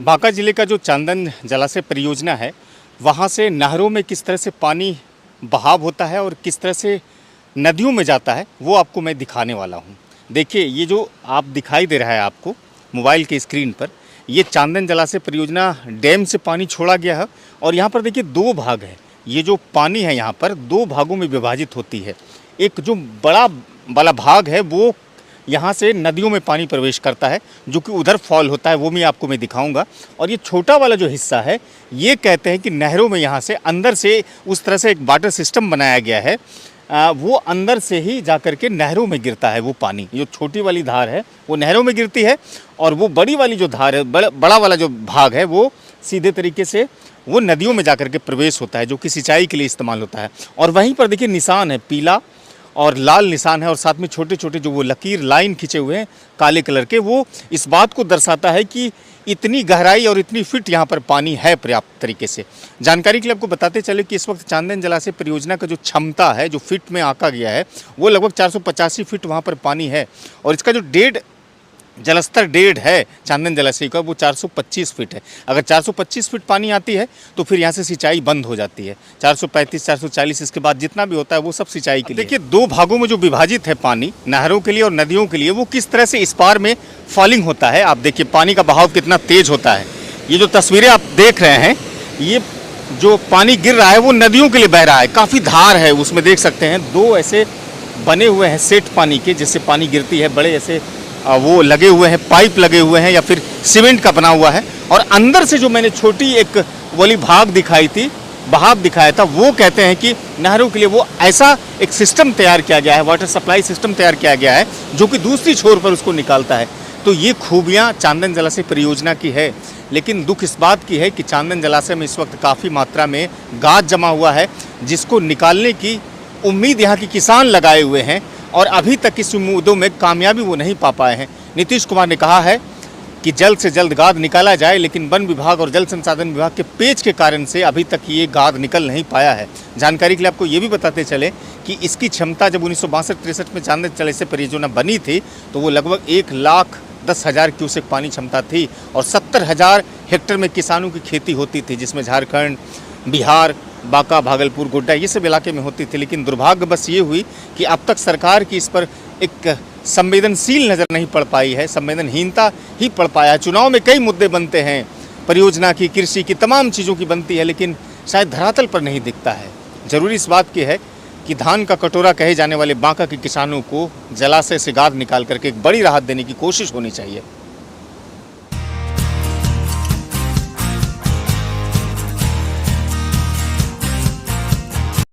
बांका जिले का जो चांदन जलाशय परियोजना है, वहाँ से नहरों में किस तरह से पानी बहाव होता है और किस तरह से नदियों में जाता है, वो आपको मैं दिखाने वाला हूँ। देखिए, ये जो आप दिखाई दे रहा है आपको मोबाइल के स्क्रीन पर, ये चांदन जलाशय परियोजना डैम से पानी छोड़ा गया है। और यहाँ पर देखिए 2 भाग है। ये जो पानी है यहाँ पर 2 भागों में विभाजित होती है। एक जो बड़ा वाला भाग है वो यहाँ से नदियों में पानी प्रवेश करता है, जो कि उधर फॉल होता है, वो भी आपको मैं दिखाऊंगा। और ये छोटा वाला जो हिस्सा है, ये कहते हैं कि नहरों में यहाँ से अंदर से उस तरह से एक वाटर सिस्टम बनाया गया है, वो अंदर से ही जाकर के नहरों में गिरता है। वो पानी, जो छोटी वाली धार है वो नहरों में गिरती है, और वो बड़ी वाली जो धार है, बड़ा वाला जो भाग है, वो सीधे तरीके से वो नदियों में जाकर के प्रवेश होता है, जो कि सिंचाई के लिए इस्तेमाल होता है। और वहीं पर देखिए निशान है, पीला और लाल निशान है, और साथ में छोटे छोटे जो वो लकीर लाइन खींचे हुए हैं काले कलर के, वो इस बात को दर्शाता है कि इतनी गहराई और इतनी फिट यहाँ पर पानी है पर्याप्त तरीके से। जानकारी के लिए आपको बताते चले कि इस वक्त चांदन जलाशय परियोजना का जो क्षमता है, जो फिट में आंका गया है, वो लगभग 485 फीट वहाँ पर पानी है। और इसका जो जलस्तर डेढ़ है चांदन जलाशय का, वो 425 फीट है। अगर 425 फीट पानी आती है तो फिर यहाँ से सिंचाई बंद हो जाती है। 435, 440 इसके बाद जितना भी होता है वो सब सिंचाई के लिए। देखिए 2 भागों में जो विभाजित है पानी, नहरों के लिए और नदियों के लिए, वो किस तरह से इस पार में फॉलिंग होता है। आप देखिए पानी का बहाव कितना तेज होता है। ये जो तस्वीरें आप देख रहे हैं, ये जो पानी गिर रहा है वो नदियों के लिए बह रहा है। काफ़ी धार है उसमें, देख सकते हैं 2 ऐसे बने हुए हैं सेट पानी के, जिससे पानी गिरती है। बड़े ऐसे वो लगे हुए हैं, पाइप लगे हुए हैं या फिर सीमेंट का बना हुआ है। और अंदर से जो मैंने छोटी एक वाली भाग दिखाई थी, बहाव दिखाया था, वो कहते हैं कि नहरों के लिए वो ऐसा एक सिस्टम तैयार किया गया है, वाटर सप्लाई सिस्टम तैयार किया गया है, जो कि दूसरी छोर पर उसको निकालता है। तो ये खूबियाँ चांदन जलाशय परियोजना की है। लेकिन दुख इस बात की है कि चांदन जलाशय में इस वक्त काफ़ी मात्रा में गाद जमा हुआ है, जिसको निकालने की उम्मीद यहाँ के किसान लगाए हुए हैं, और अभी तक इस उम्मीदों में कामयाबी वो नहीं पा पाए हैं। नीतीश कुमार ने कहा है कि जल्द से जल्द गाद निकाला जाए, लेकिन वन विभाग और जल संसाधन विभाग के पेच के कारण से अभी तक ये गाद निकल नहीं पाया है। जानकारी के लिए आपको ये भी बताते चले कि इसकी क्षमता जब 1962-63 में चांदन जलाशय परियोजना बनी थी, तो वो लगभग 1,10,000 क्यूसेक पानी क्षमता थी, और 70,000 हेक्टेयर में किसानों की खेती होती थी, जिसमें झारखंड, बिहार, बांका, भागलपुर, गोड्डा, ये सब इलाके में होती थी। लेकिन दुर्भाग्य बस ये हुई कि अब तक सरकार की इस पर एक संवेदनशील नज़र नहीं पड़ पाई है, संवेदनहीनता ही पड़ पाया है। चुनाव में कई मुद्दे बनते हैं, परियोजना की, कृषि की, तमाम चीज़ों की बनती है, लेकिन शायद धरातल पर नहीं दिखता है। ज़रूरी इस बात की है कि धान का कटोरा कहे जाने वाले बांका के किसानों को जलाशय से गाद निकाल करके एक बड़ी राहत देने की कोशिश होनी चाहिए।